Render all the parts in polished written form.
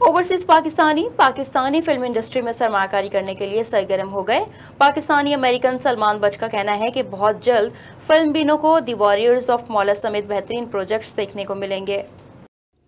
Overseas Pakistani film industry में सरमाकारी करने के लिए सरगर्म हो गए। पाकिस्तानी अमेरिकन सलमान बट का कहना है कि बहुत जल्द फिल्म बीनों को द वॉरियर्स ऑफ मौला समेत बेहतरीन प्रोजेक्ट्स देखने को मिलेंगे।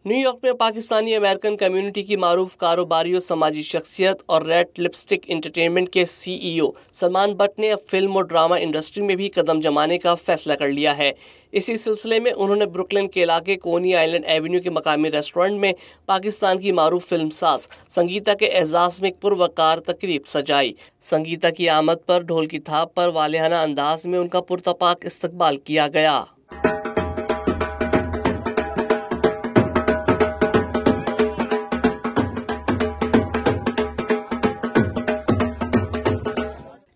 न्यूयॉर्क में पाकिस्तानी अमेरिकन कम्युनिटी की मारूफ कारोबारी और समाजी शख्सियत और रेड लिपस्टिक एंटरटेनमेंट के CEO सलमान बट ने अब फिल्म और ड्रामा इंडस्ट्री में भी कदम जमाने का फैसला कर लिया है। इसी सिलसिले में उन्होंने ब्रुकलिन के इलाके कोनी आइलैंड एवेन्यू के मकामी रेस्टोरेंट में पाकिस्तान की मारूफ फिल्म साज संगीता के एजाज में एक पुरवकार तकरीब सजाई। संगीता की आमद पर ढोल की थाप पर वालिहाना अंदाज में उनका पुरतपाक इस्तकबाल किया गया।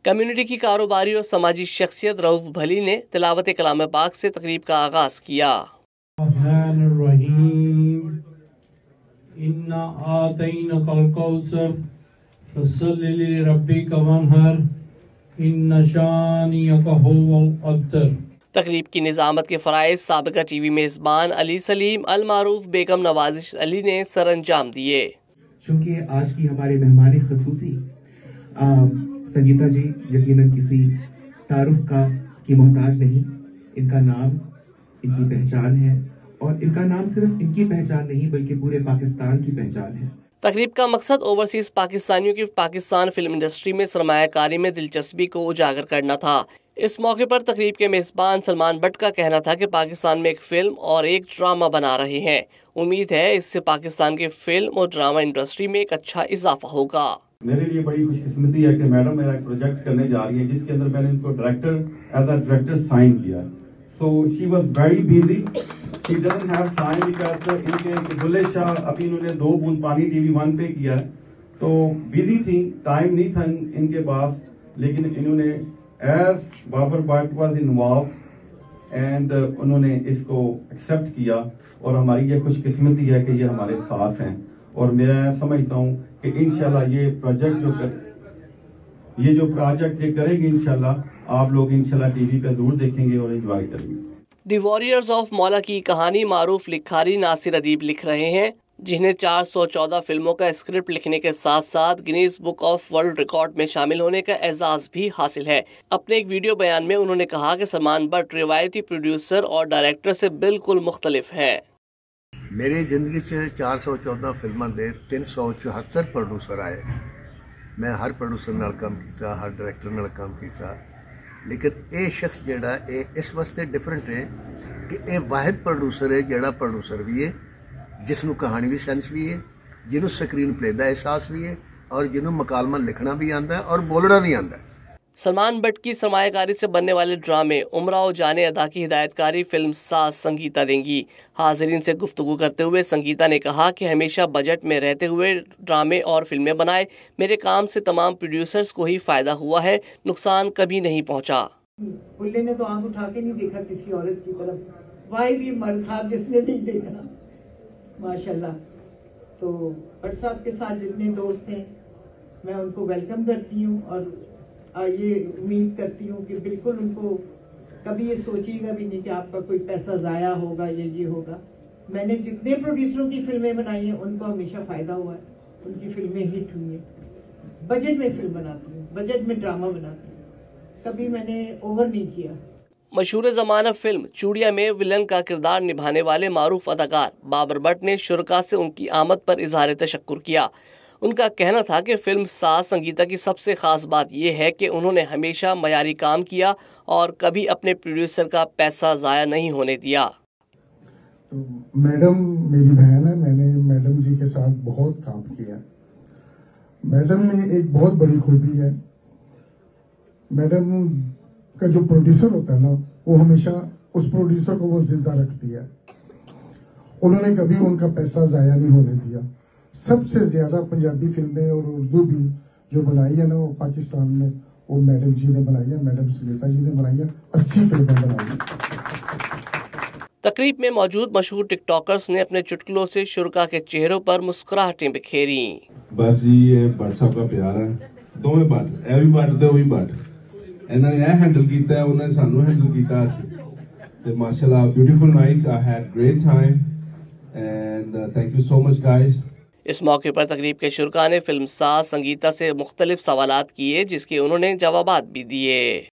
कम्युनिटी की कारोबारी और समाजी शख्सियत रऊफ भली ने तिलावत कलाम पाक से तकरीब का आगाज किया। तकरीब की निजामत के फराइज साबिका TV मेजबान अली सलीम, अल मारूफ बेगम नवाजिश अली ने सर अंजाम दिए। चूँकि आज की हमारे मेहमान खसूसी संगीता जी यकीनन किसी तारुफ की मोहताज नहीं। इनका नाम इनकी पहचान है और इनका नाम सिर्फ इनकी पहचान नहीं बल्कि पूरे पाकिस्तान की पहचान है। तकरीब का मकसद ओवरसीज पाकिस्तानियों की पाकिस्तान फिल्म इंडस्ट्री में सरमायाकारी में दिलचस्पी को उजागर करना था। इस मौके पर तकरीब के मेजबान सलमान बट का कहना था कि पाकिस्तान में एक फिल्म और एक ड्रामा बना रहे हैं। उम्मीद है इससे पाकिस्तान के फिल्म और ड्रामा इंडस्ट्री में एक अच्छा इजाफा होगा। मेरे लिए बड़ी खुशकिस्मती है कि मैडम मेरा एक प्रोजेक्ट करने जा रही है जिसके अंदर मैंने इनको एज अ डायरेक्टर साइन किया। So she was very busy, she doesn't have time because इनके बुल्ले शाह अभी इन्होंने 2 बूंद पानी TV1 पे किया है, तो बिजी थी, टाइम नहीं था इनके पास। लेकिन इन्होंने as Babar Butt was involve and उन्होंने इसको एक्सेप्ट किया और हमारी ये खुशकिस्मती है कि ये हमारे साथ हैं। और मैं समझता हूँ कि इंशाल्लाह ये प्रोजेक्ट ये करेंगे इंशाल्लाह आप लोग इंशाल्लाह TV पे जरूर देखेंगे और एंजॉय करेंगे। द वॉरियर्स ऑफ मौला की कहानी मारूफ लिखारी नासिर अदीब लिख रहे हैं, जिन्हें 414 फिल्मों का स्क्रिप्ट लिखने के साथ साथ Guinness book of world record में शामिल होने का एजाज भी हासिल है। अपने एक वीडियो बयान में उन्होंने कहा कि सलमान बट रिवायती प्रोड्यूसर और डायरेक्टर से बिल्कुल मुख्तलिफ है। मेरी जिंदगी 414 फिल्मां दे 374 प्रोड्यूसर आए। मैं हर प्रोड्यूसर नाल काम किया, हर डायरेक्टर नाल काम किया, लेकिन ये शख्स जेड़ा इस वास्ते डिफरेंट है कि ये वाहिद प्रोड्यूसर है जेड़ा प्रोड्यूसर भी है, जिसनों कहानी की सेंस भी है, जिन्हों स्क्रीन प्ले का एहसास भी है और जिन्हों मकालमा लिखना भी आता है और बोलना भी आता है। सलमान बट की सरमायाकारी से बनने वाले ड्रामे उमराव जाने अदा की हिदायतकारी फिल्म साज संगीता देंगी। हाजिरीन से गुफ्तगू करते हुए संगीता ने कहा कि हमेशा बजट में रहते हुए ड्रामे और फिल्में बनाए। मेरे काम से तमाम प्रोड्यूसर्स को ही फायदा हुआ है, नुकसान कभी नहीं पहुंचा। बुल्ले ने तो आंख उठा के नहीं देखा किसी औरत की तरफ, वाहिद ही मर्द था जिसने नहीं देखा माशाल्लाह। तो भट्ट साहब के साथ जितने दोस्त हैं मैं उनको वेलकम करती हूँ और ये उम्मीद करती हूँ कि बिल्कुल उनको कभी ये सोचिएगा भी नहीं कि आपका कोई पैसा ज़ाया होगा या ये होगा। मैंने जितने प्रोड्यूसरों की फिल्में बनाई हैं उनको हमेशा फ़ायदा हुआ है, उनकी फिल्में हिट हुई हैं। बजट में फिल्म बनाती हूँ, बजट में ड्रामा बनाती हूँ, कभी मैंने ओवर नहीं किया। मशहूर ज़माना फिल्म चूड़िया में विलन का किरदार निभाने वाले मारूफ अदाकार बाबर बट ने शुरका से उनकी आमद पर इजहार तशक्कुर किया। उनका कहना था कि फिल्म साज संगीता की सबसे खास बात यह है कि उन्होंने हमेशा मयारी काम किया और कभी अपने प्रोड्यूसर का पैसा ज़ाया नहीं होने दिया। तो मैडम मेरी बहन है, मैंने मैडम जी के साथ बहुत काम किया। मैडम में एक बहुत बड़ी खूबी है, मैडम का जो प्रोड्यूसर होता है ना वो हमेशा उस प्रोड्यूसर को वो जिंदा रखती है। उन्होंने कभी उनका पैसा ज़ाया नहीं होने दिया। सबसे ज्यादा पंजाबी फिल्में और उर्दू भी जो बनाई है ना वो पाकिस्तान में वो मैडम जी ने बनाई है, मैडम संगीता जी ने बनाई है। 80 फिल्में बनाई है। तकरीब में मौजूद मशहूर टिकटॉकर्स ने अपने चुटकुलों से शुरका के चेहरों पर मुस्कुराहटें बिखेरी। बस जी ये भट्ट साहब का प्यार है, दोवें भट्ट ए भी भट्ट ते ओ भी भट्ट इन्होंने यह हैंडल किया, उन्होंने सानू हैंडल किया। माशाल्लाह beautiful night, I had great time and thank you so much guys. इस मौके पर तकरीब के शुरका ने फिल्म साज संगीता से मुख्तलिफ सवालात किए, जिसके उन्होंने जवाबात भी दिए।